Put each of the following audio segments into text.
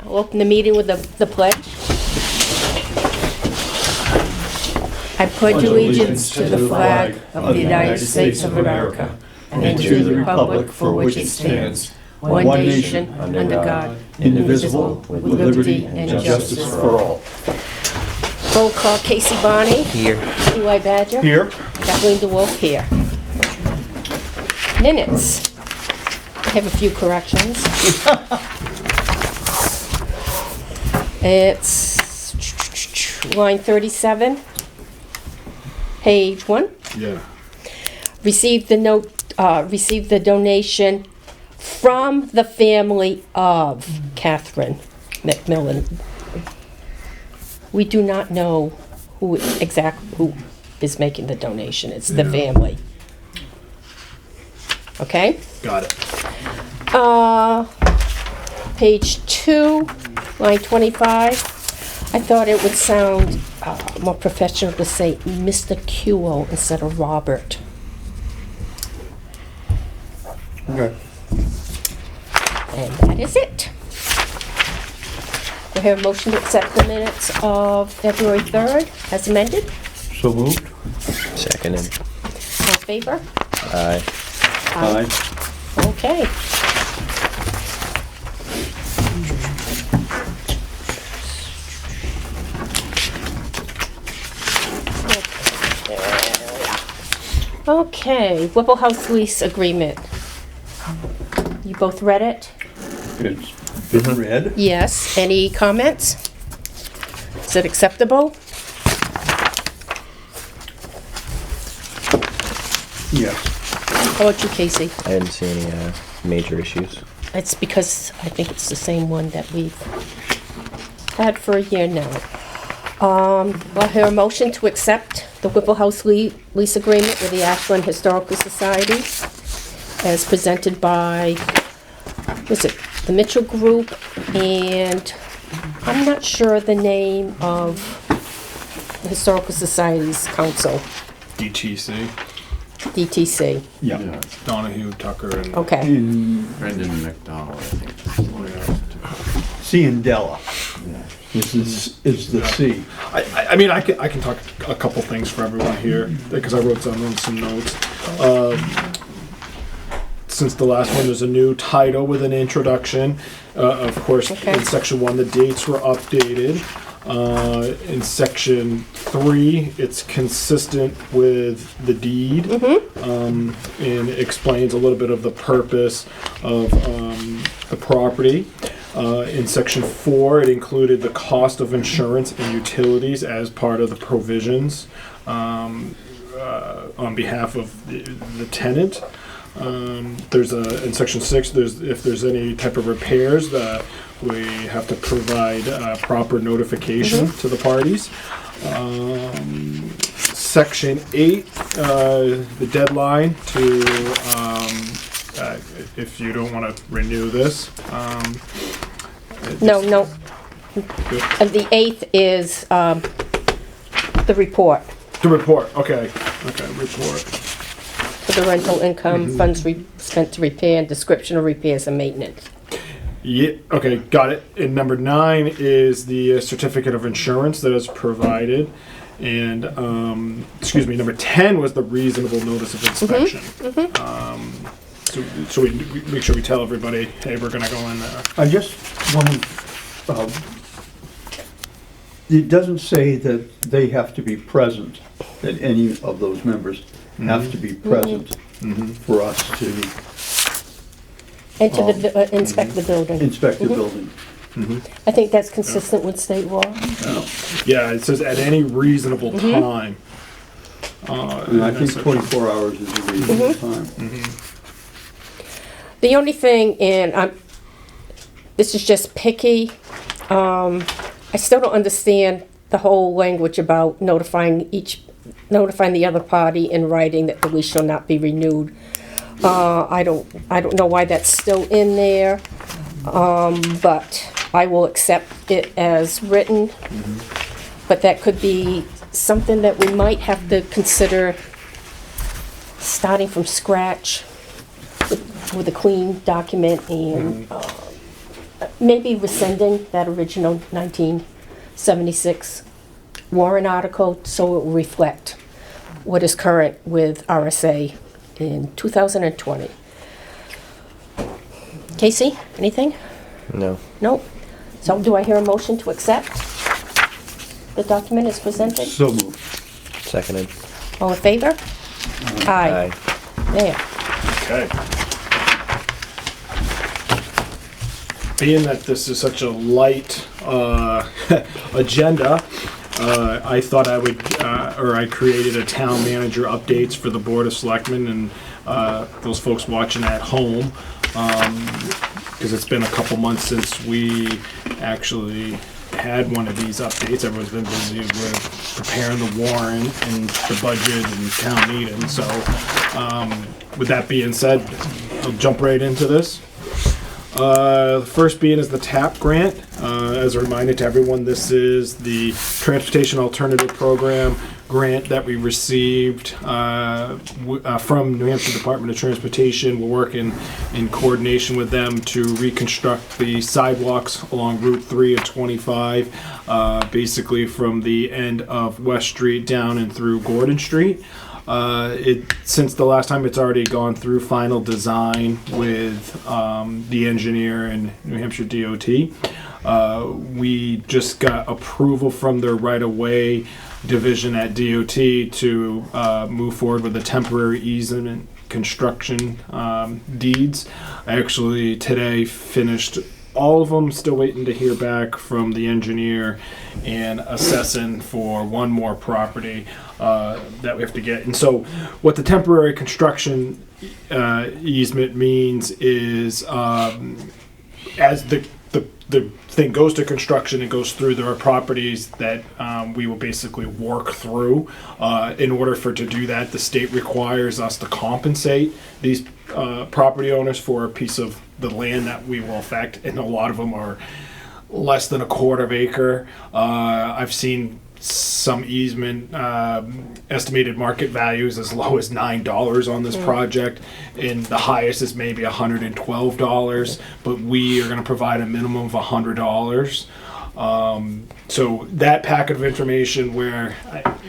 I'll open the meeting with the pledge. I pledge allegiance to the flag of the United States of America and to the republic for which it stands, one nation, under God, indivisible, with liberty and justice for all. Roll call: Casey Bonney. Here. Eli Badger. Here. Kathleen DeWolf here. Minutes. I have a few corrections. It's line 37, page 1. Yeah. Received the donation from the family of Catherine McMillan. We do not know who is making the donation. It's the family. Okay? Got it. Page 2, line 25. I thought it would sound more professional to say Mr. Kuo instead of Robert. Okay. And that is it. We have a motion to accept the minutes of February 3rd as amended. So moved. Seconded. All in favor? Aye. Aye. Okay. Okay, Whipple House lease agreement. You both read it? It's been read. Yes. Any comments? Is it acceptable? Yes. How about you, Casey? I didn't see any major issues. It's because I think it's the same one that we've had for a year now. I'll hear a motion to accept the Whipple House lease agreement with the Ashland Historical Society as presented by, was it the Mitchell Group, and I'm not sure the name of the Historical Society's council, DTC, DTC. Yeah. Donahue, Tucker, and Okay. Brendan McDonald, I think. C and Della. This is the C. I mean, I can talk a couple things for everyone here because I wrote down on some notes. Since the last one, there's a new title with an introduction. Of course, Okay. in section 1, the dates were updated. In section 3, it's consistent with the deed, and explains a little bit of the purpose of the property. In section 4, it included the cost of insurance and utilities as part of the provisions on behalf of the tenant. In section 6, if there's any type of repairs that we have to provide proper notification to the parties. Section 8, the deadline to, if you don't want to renew this. No. And the 8th is the report The report, okay, report. for the rental income, funds spent to repair, and description of repairs and maintenance. Yeah, okay, got it. And number 9 is the certificate of insurance that is provided. And, number 10 was the reasonable notice of inspection. So we make sure we tell everybody, hey, we're gonna go in there. I just want to, it doesn't say that they have to be present, that any of those members have to be present for us to And to inspect the building. inspect the building. I think that's consistent with state law. Yeah, it says at any reasonable time. And I think 24 hours is a reasonable time. The only thing, and this is just picky, I still don't understand the whole language about notifying the other party in writing that the lease shall not be renewed. I don't know why that's still in there, but I will accept it as written. But that could be something that we might have to consider starting from scratch with a clean document and maybe rescinding that original 1976 warrant article so it will reflect what is current with RSA in 2020. Casey, anything? No. Nope. So do I hear a motion to accept the document as presented? So moved. Seconded. All in favor? Aye. There. Okay. Being that this is such a light agenda, I thought I would, or I created a town manager updates for the Board of Selectmen and those folks watching at home, because it's been a couple months since we actually had one of these updates. Everyone's been busy with preparing the warrant and the budget and town meeting. So, with that being said, I'll jump right into this. The first being is the TAP grant. As a reminder to everyone, this is the Transportation Alternative Program grant that we received from New Hampshire Department of Transportation. We're working in coordination with them to reconstruct the sidewalks along Route 3 and 25, basically from the end of West Street down and through Gordon Street. Since the last time, it's already gone through final design with the engineer and New Hampshire DOT. We just got approval from their right-of-way division at DOT to move forward with the temporary easement construction deeds. I actually today finished all of them, still waiting to hear back from the engineer and assessing for one more property that we have to get. And so what the temporary construction easement means is as the thing goes to construction and goes through, there are properties that we will basically work through. In order for to do that, the state requires us to compensate these property owners for a piece of the land that we will affect, and a lot of them are less than a quarter of acre. I've seen some easement estimated market values as low as $9 on this project, and the highest is maybe $112, but we are going to provide a minimum of $100. So that packet of information where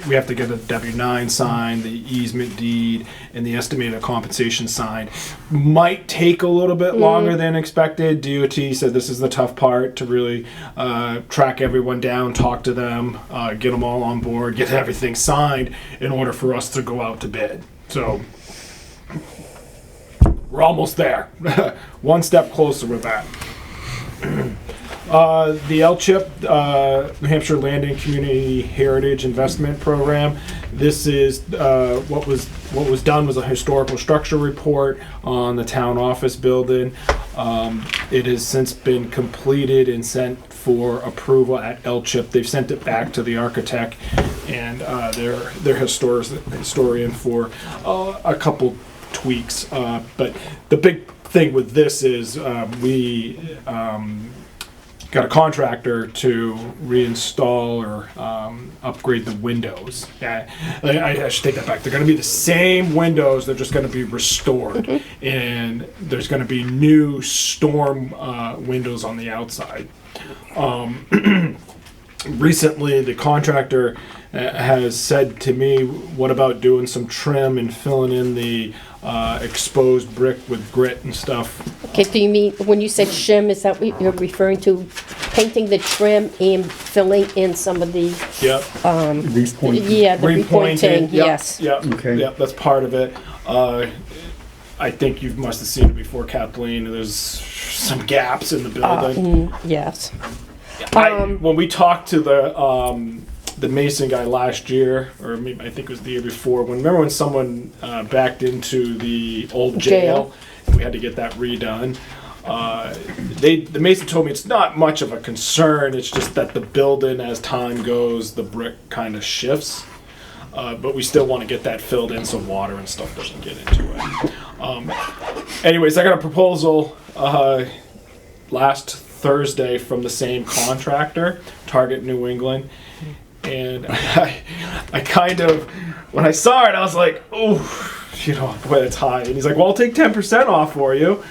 we have to get a W-9 signed, the easement deed, and the estimated compensation signed might take a little bit longer than expected. DOT said this is the tough part, to really track everyone down, talk to them, get them all on board, get everything signed in order for us to go out to bid. So we're almost there. One step closer with that. The LCHIP, New Hampshire Land and Community Heritage Investment Program. This is what was done was a historical structure report on the town office building. It has since been completed and sent for approval at LCHIP. They've sent it back to the architect and their historian for a couple tweaks. But the big thing with this is we got a contractor to reinstall or upgrade the windows. I should take that back. They're going to be the same windows. They're just going to be restored. And there's going to be new storm windows on the outside. Recently, the contractor has said to me, what about doing some trim and filling in the exposed brick with grit and stuff? Okay, do you mean, when you said shim, is that what you're referring to? Painting the trim and filling in some of the, Yep. Repointing. yeah, the repointing, Yep, yes. Yep. Okay. Yep, that's part of it. I think you must have seen it before, Kathleen. There's some gaps in the building. Yes. When we talked to the Mason guy last year, or maybe I think it was the year before, remember when someone backed into the old jail and we had to get that redone? The Mason told me it's not much of a concern. It's just that the building, as time goes, the brick kind of shifts. But we still want to get that filled in so water and stuff doesn't get into it. Anyways, I got a proposal last Thursday from the same contractor, Target New England. And I kind of, when I saw it, I was like, oh, you know, the way it's high. And he's like, well, I'll take 10% off for you.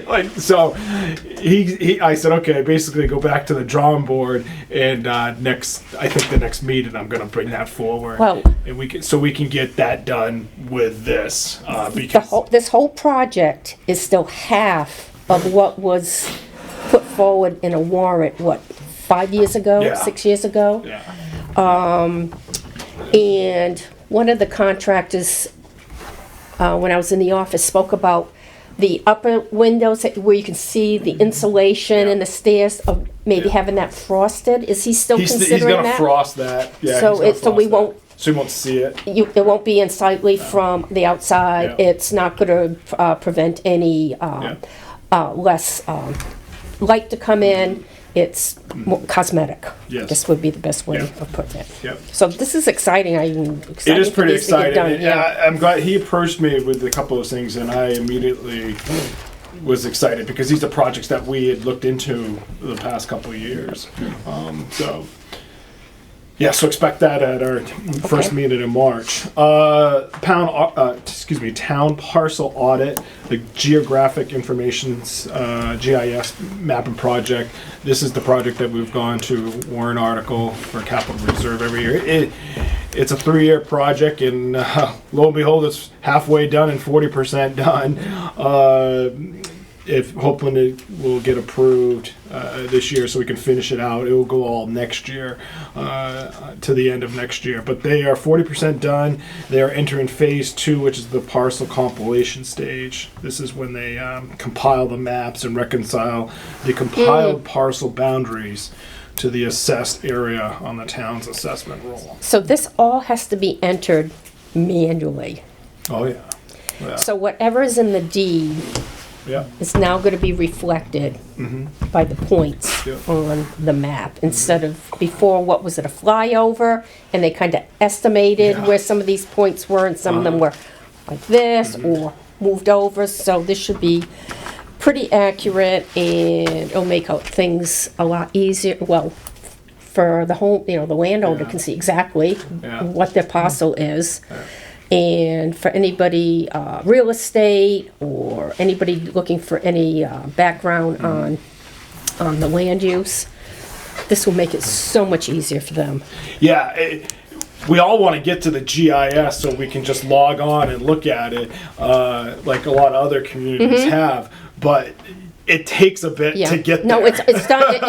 Like, so I said, okay, basically go back to the drawing board, and I think the next meeting I'm going to bring that forward. Well- and we can get that done with this, because This whole project is still half of what was put forward in a warrant, 5 years ago, Yeah. 6 years ago? yeah. And one of the contractors, when I was in the office, spoke about the upper windows where you can see the insulation and the stairs of maybe having that frosted. Is he still He's considering gonna that? frost that. Yeah. So he's gonna so we frost that. won't. So you won't see it. It won't be unsightly from the outside. Yeah. It's not going to prevent any less light to come in. It's more cosmetic. Yes. This would be the best way Yeah. of putting it. Yep. So this is exciting. I'm excited. It is for pretty these to get exciting. done, And yeah. I'm glad he approached me with a couple of things, and I immediately was excited because these are projects that we had looked into the past couple of years. So expect that at our first meeting in March. Town parcel audit, the geographic information GIS mapping project. This is the project that we've gone to warrant article for capital reserve every year. It's a 3-year project, and lo and behold, it's halfway done and 40% done. If hoping it will get approved this year, so we can finish it out. It will go all next year, to the end of next year. But they are 40% done. They are entering phase 2, which is the parcel compilation stage. This is when they compile the maps and reconcile the compiled parcel boundaries to the assessed area on the town's assessment roll. So this all has to be entered manually. Oh yeah, yeah, So whatever is in the deed yeah. is now going to be reflected by the points Yeah. on the map, instead of before, what was it, a flyover, and they kind of estimated Yeah. where some of these points were, and some of them were like this or moved over. So this should be pretty accurate, and it'll make out things a lot easier. Well, for the home, the landowner Yeah. can see exactly Yeah. what their parcel is. And for anybody, real estate, or anybody looking for any background on the land use, this will make it so much easier for them. Yeah, we all want to get to the GIS so we can just log on and look at it, like a lot of other communities have. But it takes a bit Yeah. to get there. No, it's done. It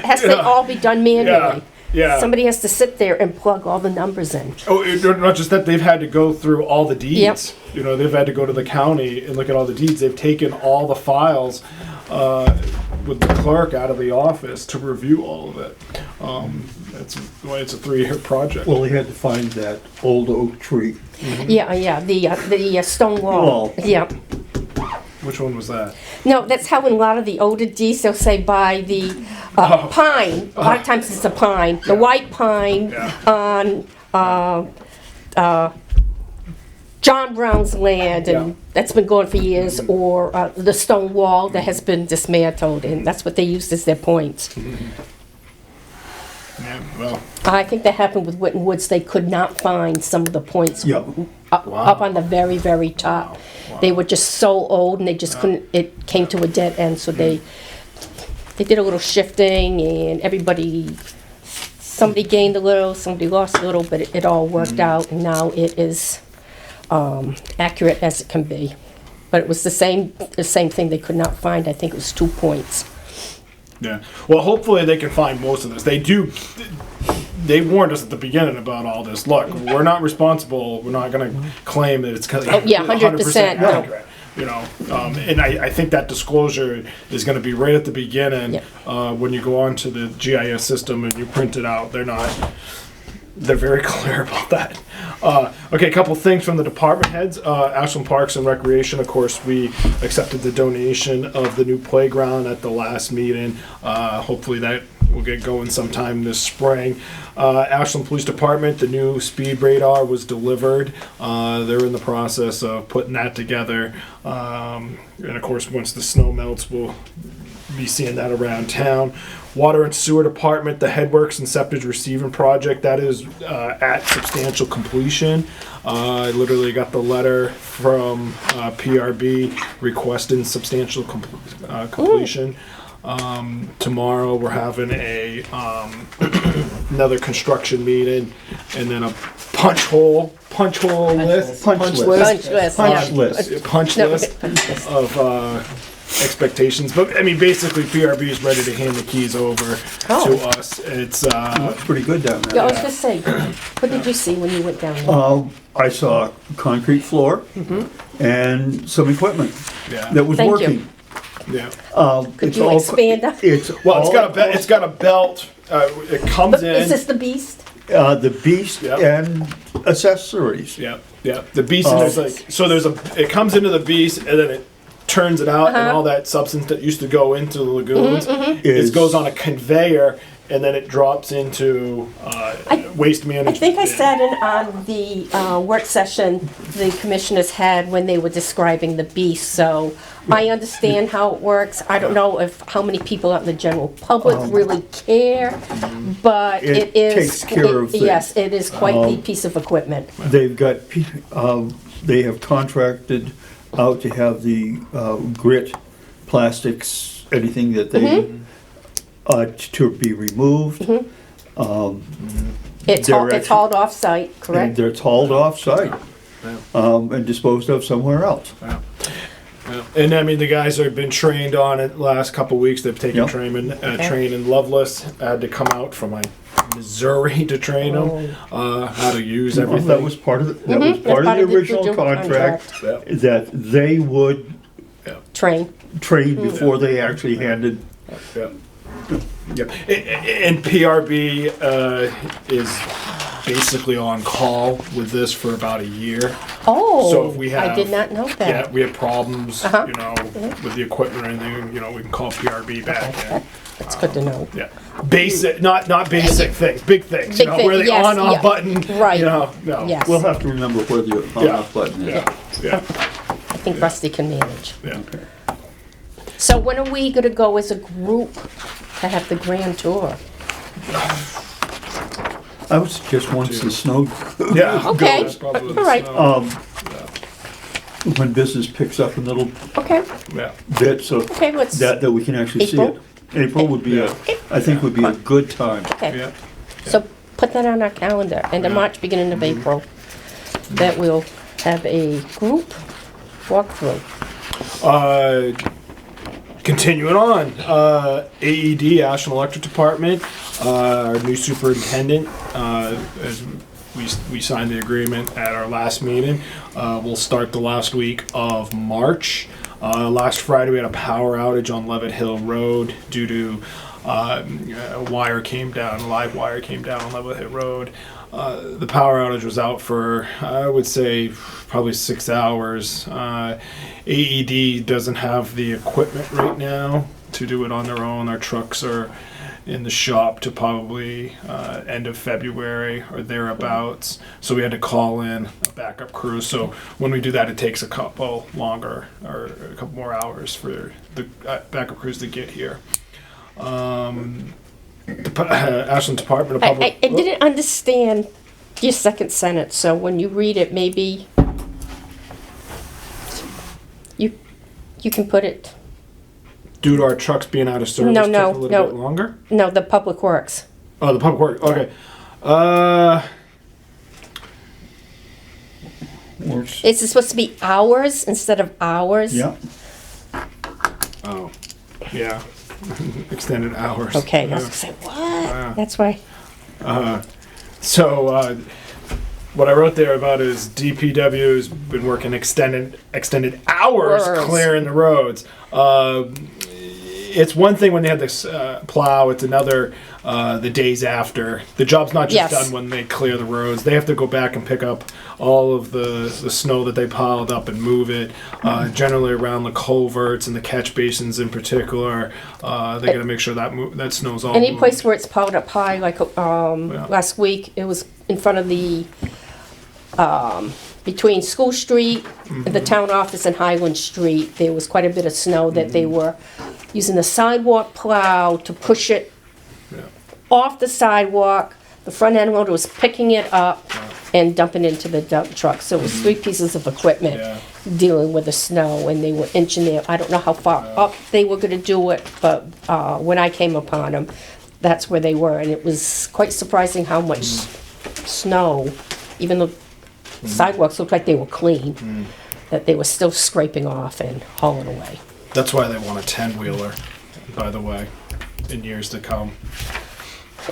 has to Yeah. all be done manually. Yeah. Somebody has to sit there and plug all the numbers in. Not just that, they've had to go through all the deeds. Yep. They've had to go to the county and look at all the deeds. They've taken all the files with the clerk out of the office to review all of it. That's why it's a 3-year project. Well, they had to find that old oak tree. Yeah, the stone wall. Wall. Yeah. Which one was that? No, that's how in a lot of the older deeds, they'll say by the pine. A lot of times it's a pine, the white pine Yeah. on John Brown's land, and Yeah. that's been going for years, or the stone wall that has been dismantled, and that's what they used as their points. Yeah, well, I think that happened with Witten Woods. They could not find some of the points Yeah. up on the very, very top. They were just so old, and they just couldn't, it came to a dead end, so they did a little shifting, and somebody gained a little, somebody lost a little, but it all worked out, and now it is accurate as it can be. But it was the same thing they could not find. I think it was 2 points. yeah. Well, hopefully they can find most of this. They warned us at the beginning about all this. Look, we're not responsible. We're not going to claim that it's Oh, yeah, 100%, no. accurate. And I think that disclosure is going to be right at the beginning. Yeah. When you go onto the GIS system and you print it out. They're very clear about that. Okay, a couple things from the department heads. Ashland Parks and Recreation, of course, we accepted the donation of the new playground at the last meeting. Hopefully that will get going sometime this spring. Ashland Police Department, the new speed radar was delivered. They're in the process of putting that together. And of course, once the snow melts, we'll be seeing that around town. Water and Sewer Department, the Headworks and Septic Receiving Project, that is at substantial completion. I literally got the letter from PRB requesting substantial completion. Tomorrow we're having a another construction meeting, and then a punch list of expectations. But I mean, basically, PRB is ready to hand the keys over to us. It's That's pretty good down Yeah, I there. was gonna say, what did you see when you went down there? I saw concrete floor and some equipment yeah, that was Thank you. working. yeah. Could It's you all- expand that? Well, it's got a belt. It comes in. Is this the beast? The beast Yep. and accessories. Yeah, yeah. The beast, there's it comes into the beast and then it turns it out, and all that substance that used to go into the lagoons, it goes on a conveyor, and then it drops into waste I management. think I bin. sat in on the work session the commissioners had when they were describing the beast, so I understand how it works. I don't know how many people out in the general public really care, but It it is. takes care of things. Yes, it is quite the piece of equipment. They've got, they have contracted out to have the grit, plastics, anything that they, to be removed. It's They're hauled off-site, And correct? they're hauled off-site and disposed of somewhere else. Yeah. And I mean, the guys have been trained on it last couple weeks. They've taken Yep. train in Loveless. I had to come out from Missouri to train them how to use Well, everything. that was part of the, that was part of the original contract, Yeah. that they would Train. train before they actually handed. Yeah. Yeah. And PRB is basically on call with this for about a year. Oh, So if we I have- did not know Yeah, that. we have problems, Uh-huh. with the equipment or anything, we can call PRB back in. That's good to know. Yeah. Basic, not basic things, big things, Big where the thing, yes, on-off yeah. button, Right. no. Yes. We'll have to remember where the on-off button is. Yeah, I think Rusty can manage. yeah. So when are we gonna go as a group to have the grand tour? I was just once the snow, Yeah. Okay, goes probably with all right. snow. when business picks up in little Okay, Yeah. bits, so okay, let's, that we can actually see April? it. April would be I think would be a good time. okay. Yeah. So put that on our calendar, end of March, beginning of April, that we'll have a group walkthrough. Continuing on, AED, Ashland Electric Department, our new superintendent, as we signed the agreement at our last meeting, will start the last week of March. Last Friday, we had a power outage on Levitt Hill Road due to a live wire came down on Levitt Hill Road. The power outage was out for, I would say, probably 6 hours. AED doesn't have the equipment right now to do it on their own. Our trucks are in the shop to probably end of February or thereabouts. So we had to call in a backup crew. So when we do that, it takes a couple longer or a couple more hours for the backup crews to get here. Ashland Department of Public. I didn't understand your second sentence, so when you read it, maybe you can put it, Due to our trucks being out of service, No, took no, a little no. bit longer. no, the Public Works. Oh, the public work. Okay. Is it supposed to be hours instead of hours? Yeah, Oh, yeah. Extended hours. Okay, I was gonna say, what? That's why, So, what I wrote there about is DPW has been working extended hours Hours. clearing the roads. It's one thing when they have this plow. It's another the days after. The job's not just Yes. done when they clear the roads. They have to go back and pick up all of the snow that they piled up and move it. Generally around the culverts and the catch basins in particular. They got to make sure that snow's all any moved. place where it's piled up high, like, last week, it was in front of the, between School Street, the town office and Highland Street, there was quite a bit of snow that they were using the sidewalk plow to push it Yeah. off the sidewalk. The front end loader was picking it up and dumping into the dump truck. So it was 3 pieces of equipment Yeah. dealing with the snow, and they were inching there. I don't know how far up they were gonna do it, but when I came upon them, that's where they were, and it was quite surprising how much snow, even though sidewalks looked like they were clean, that they were still scraping off and hauling away. That's why they want a 10-wheeler, by the way, in years to come.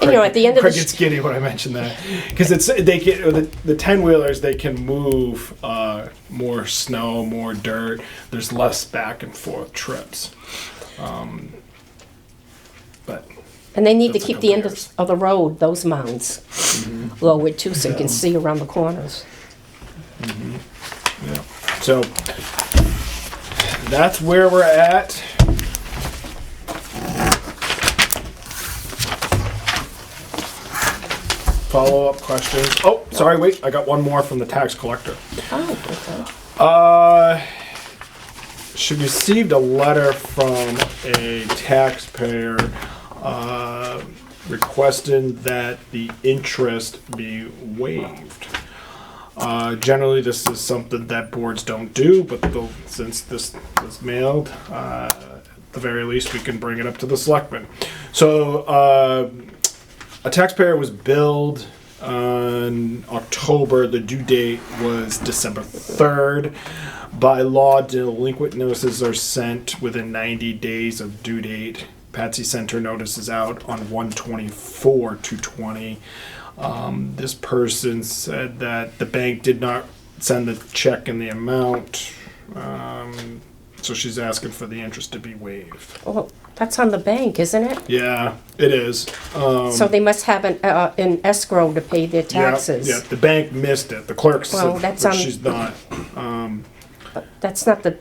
And, at the end of Craig the gets giddy when I mention that, because they get the 10-wheelers. They can move more snow, more dirt. There's less back and forth trips. But and they need to That's a keep couple the end years. of the road, those mounds, lowered too, so you can see around the corners. yeah, so that's where we're at. Follow-up questions. Oh, sorry, wait. I got one more from the tax collector. Oh, okay. She received a letter from a taxpayer requesting that the interest be waived. Generally, this is something that boards don't do, but since this was mailed, at the very least, we can bring it up to the selectmen. So, a taxpayer was billed on October. The due date was December 3rd. By law, delinquent notices are sent within 90 days of due date. Patsy sent her notices out on 1/24/2020. This person said that the bank did not send the check in the amount, so she's asking for the interest to be waived. Well, that's on the bank, isn't it? Yeah, it is. So they must have an escrow to pay their taxes. Yeah, the bank missed it. The clerk Well, said that's that on- she's not. But that's not the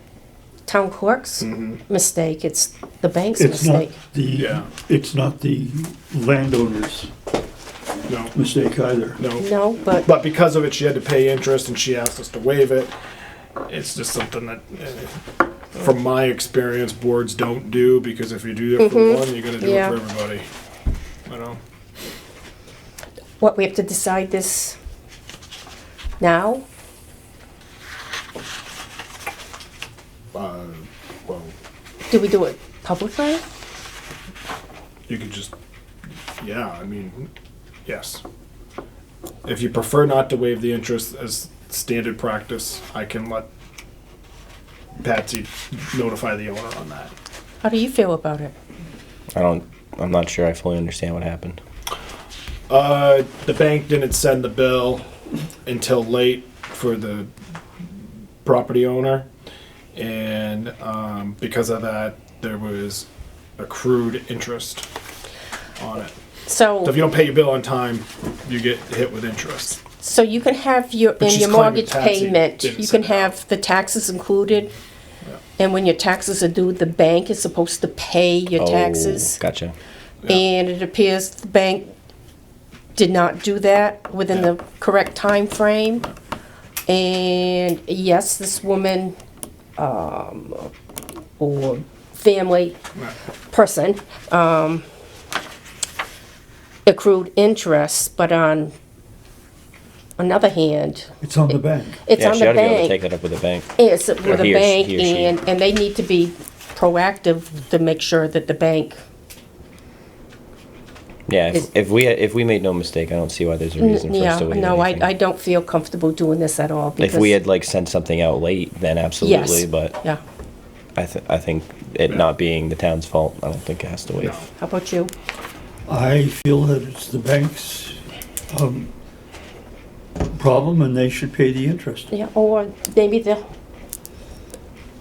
town clerk's mistake, it's the bank's It's not mistake. Yeah. it's not the landowner's No, mistake either. no. No, but, But because of it, she had to pay interest, and she asked us to waive it. It's just something that, from my experience, boards don't do, because if you do it for one, you got to do Yeah. it for everybody. You know. what, we have to decide this now? Well, Do we do it publicly? you could just, yeah. I mean, yes. If you prefer not to waive the interest as standard practice, I can let Patsy notify the owner on that. How do you feel about it? I'm not sure I fully understand what happened. The bank didn't send the bill until late for the property owner, and because of that, there was accrued interest on it. So if So, you don't pay your bill on time, you get hit with interest. so you can have your, But in she's your claiming mortgage Patsy payment, didn't you send can it out. have the taxes included, and when your taxes are due, the bank is supposed to pay your taxes. Oh, gotcha. And it appears the bank did not do that within the correct time frame. And yes, this woman, or family person, accrued interest, but on another hand, It's on the bank. it's Yeah, on she the ought to be able to take bank. that up with the bank. It's with Or the he or bank, she. and they need to be proactive to make sure that the bank. Yeah, Is- if we made no mistake, I don't see why there's a reason for Yeah, us to waive no, anything. I don't feel comfortable doing this at all, because. If we had like sent something out late, then absolutely, Yes, but yeah. I think it not being the town's fault, I don't think it has to waive. How about you? I feel that it's the bank's problem and they should pay the interest. Yeah, or maybe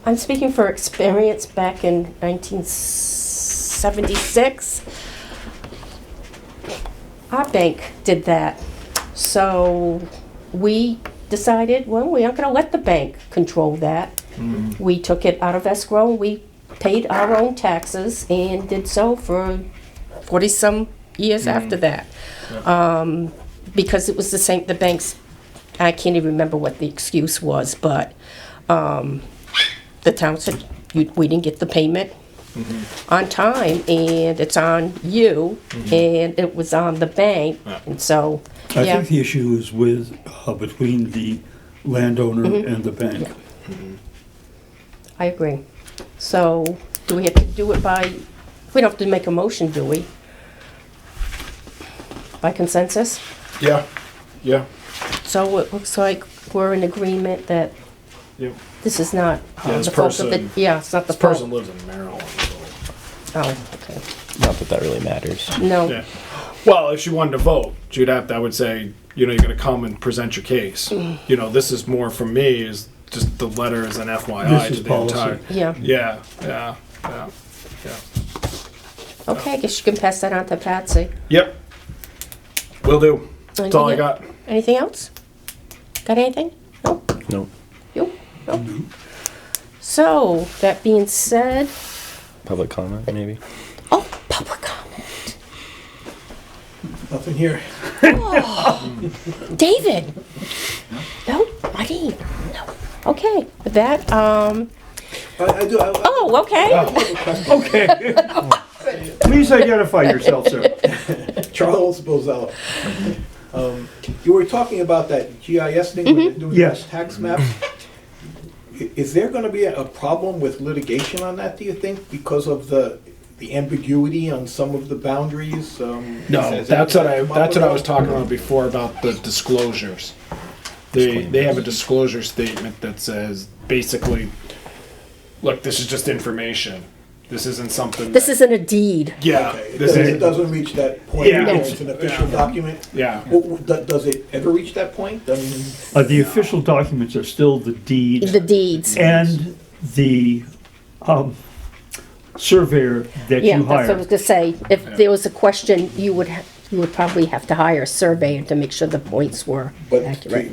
I'm speaking for experience back in 1976. Our bank did that. So we decided, well, we aren't gonna let the bank control that. We took it out of escrow, we paid our own taxes and did so for 40-some years after that. Because it was the same, the banks, I can't even remember what the excuse was, but the town said, we didn't get the payment, on time, and it's on you, and it was on the bank, Yeah. and so, I yeah. think the issue is with, between the landowner and the bank. I agree. So, do we have to do it by, we don't have to make a motion, do we? By consensus? Yeah, yeah. So it looks like we're in agreement that Yep. this is not Yeah, this the fault of the, person- yeah, it's not the This person fault. lives in Maryland. Oh, okay. Not that that really matters. No. Yeah. Well, if she wanted to vote, she'd have to, I would say, you know, you're gonna come and present your case. You know, this is more from me, is just the letter as an FYI This to is the policy. entire. Yeah. Yeah, yeah, yeah, yeah. Okay, I guess you can pass that on to Patsy. Yep. Will do. That's all I Anything- got. Anything else? Got anything? No? No. You? No? So, that being said, Public comment, maybe? oh, public comment. Nothing here. David? No? Marty? No. Okay, with that, I do. oh, okay. Okay. Please identify yourself, sir. Charles Bozello. You were talking about that GIS thing where they're doing Yes. tax maps. Is there going to be a problem with litigation on that, do you think, because of the ambiguity on some of the boundaries? No, has that that's what come up that's what I with was that? talking about before about the disclosures. They have a disclosure statement that says basically, look, this is just information. This isn't something. This that- isn't a deed. Yeah. Okay, This it is doesn't reach that point Yeah. where it's an official document? yeah. Does it ever reach that point? I mean, The official documents are still the deed The deeds. and the surveyor that Yeah, you that's what I was hire. gonna say. If there was a question, you would probably have to hire a surveyor to make sure the points were but accurate.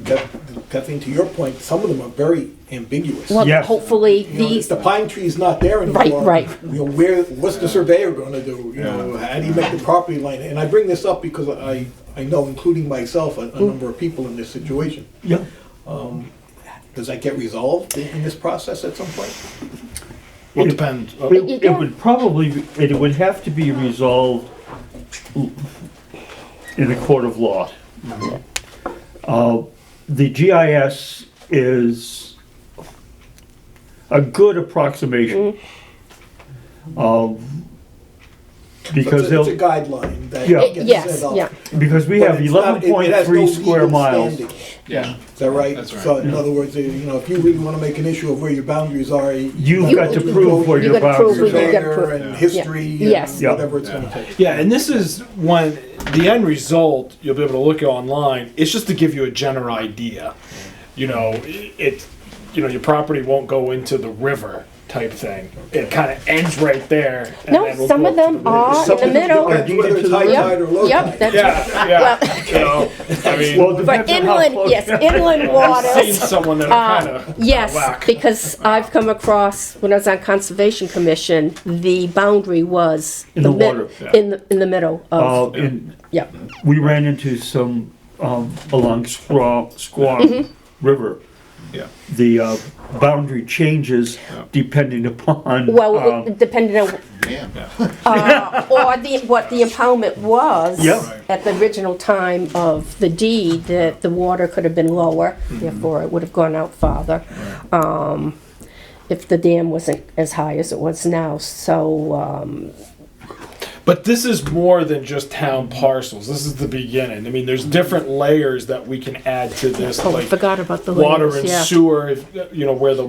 Kathleen, to your point, some of them are very ambiguous. Well, Yes. hopefully You know, if these, the pine tree's not there anymore. right. You know, what's the surveyor gonna do? You know, how do you make the property line? And I bring this up because I know, including myself, a number of people in this situation. Yeah. Does that get resolved in this process at some point? Well, it depends. It would probably, it would have to be resolved in a court of law. The GIS is a good approximation. Because It's a they'll, guideline that Yeah. gets Yes, set up. yeah. because we But have it's not- it has no 11.3 square legal miles. standing. Yeah. Is that right? That's right. So in other words, you know, if you really wanna make an issue of where your boundaries are. You've got to prove where You your gotta prove boundaries where are. you gotta Surveyor prove- and history Yes. and Yeah. whatever it's gonna take. Yeah, and this is when the end result, you'll be able to look online. It's just to give you a general idea. You know, your property won't go into the river type thing. It kind of ends right there. And No, then we'll some go of up to them the are river. in Some the of them middle. are Depends whether it's deeded to high the tide or low Yep, tide. that's Yeah, yeah. Well, You know, I mean, Well, it for depends on how inland, close- yes, inland I've seen waters. someone that are kind of Yes, whack. because I've come across, when I was on Conservation Commission, the boundary was. In the mid- water. In the middle of, yeah. We ran into some, along Squaw River. Yeah. The boundary changes depending upon. Well, depending on, Yeah. or what the impoundment was. Yeah. At the original time of the deed, that the water could have been lower, therefore it would have gone out farther. If the dam wasn't as high as it was now, so, But this is more than just town parcels. This is the beginning. I mean, there's different layers that we can add to this, oh, I like forgot about the water layers, and yeah. sewer. You know where the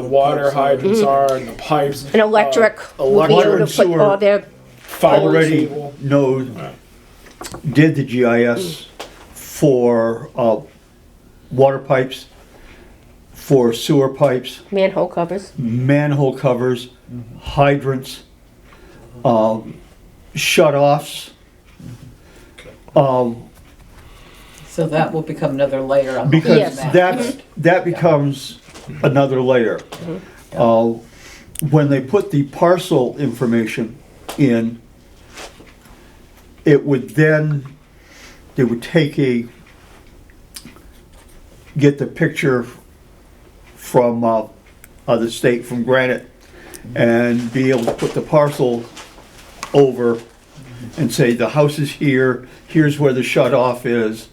water pipes are. hydrants are and the pipes. And electric, will be Water able and to put sewer. all their, Fiber Already cable. know, did the GIS for, water pipes, for sewer pipes, manhole covers. manhole covers, hydrants, shut-offs. So that will become another layer on the Because Yes. that's, that becomes another layer. When they put the parcel information in, it would then, they would take get the picture from the state, from Granite, and be able to put the parcel over and say, the house is here, here's where the shut off is.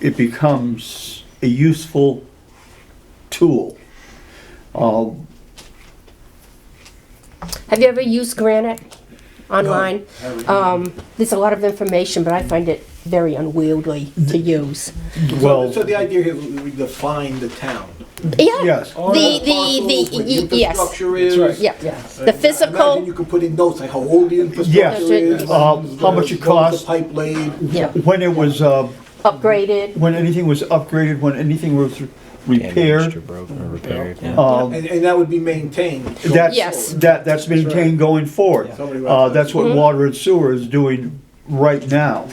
It becomes a useful tool. Have you ever used Granite online? There's a lot of information, but I find it very unwieldy to use. Well, So the idea here, we define the town. Yeah. yes, All that parcels, what the yes. infrastructure is. Yeah. Yes. The physical. Imagine you could put in notes like how old the infrastructure Yes. is. How much it costs. The pipe laid. Yeah. when it was, Upgraded. when anything was upgraded, when anything was Damaged or repaired, broken or repaired. And that would be maintained. going that's, Yes. that's maintained going forward. Somebody writes That's what water and sewer is doing right now,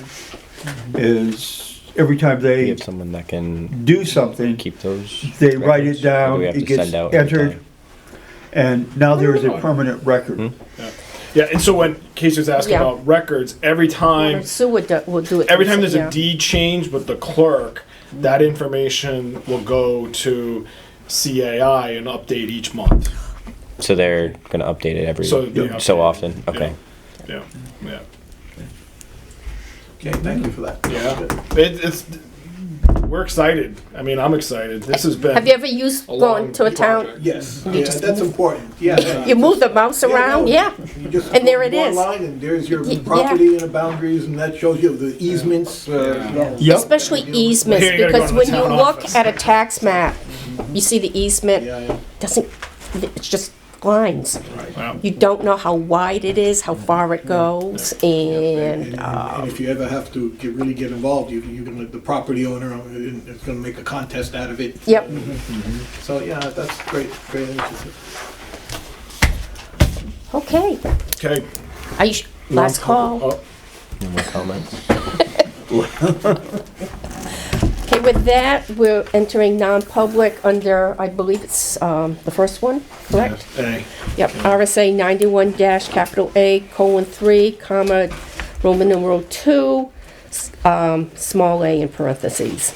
is every time We they have someone that can do something, keep those. they write records, it down, or do we have it to gets send out every entered, time? and now there is a permanent record. Yeah, and so when Casey's asking Yeah. about records, every time Sewer will do it. every time there's yeah. a deed change with the clerk, that information will go to CAI and update each month. So they're gonna update it every So they update it. often. Okay. Yeah, yeah, Okay, thank you for that. yeah. It's we're excited. I mean, I'm excited. This has been. Have you ever used A going long to a town? project. Yes, You yeah, just that's important. Yeah. You move the mouse around? no, Yeah. You just And there it go is. online and there's your Yeah. property and the boundaries, and that shows you the easements. Yes. Yep, Especially easements, Here you gotta go because to the when you town look office. at a tax map, you see the easement Yeah. doesn't, it's just lines. Wow. You don't know how wide it is, how far it goes, and, And if you ever have to really get involved, you're gonna, the property owner is gonna make a contest out of it. yep. So, yeah, that's great, great initiative. Okay. Okay. Last call. Oh, No more comments. Okay, with that, we're entering non-public under, I believe it's the first one, correct? hey. Yep, RSA 91 dash capital A, colon 3, comma, Roman numeral 2, small a in parentheses.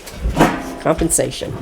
Compensation.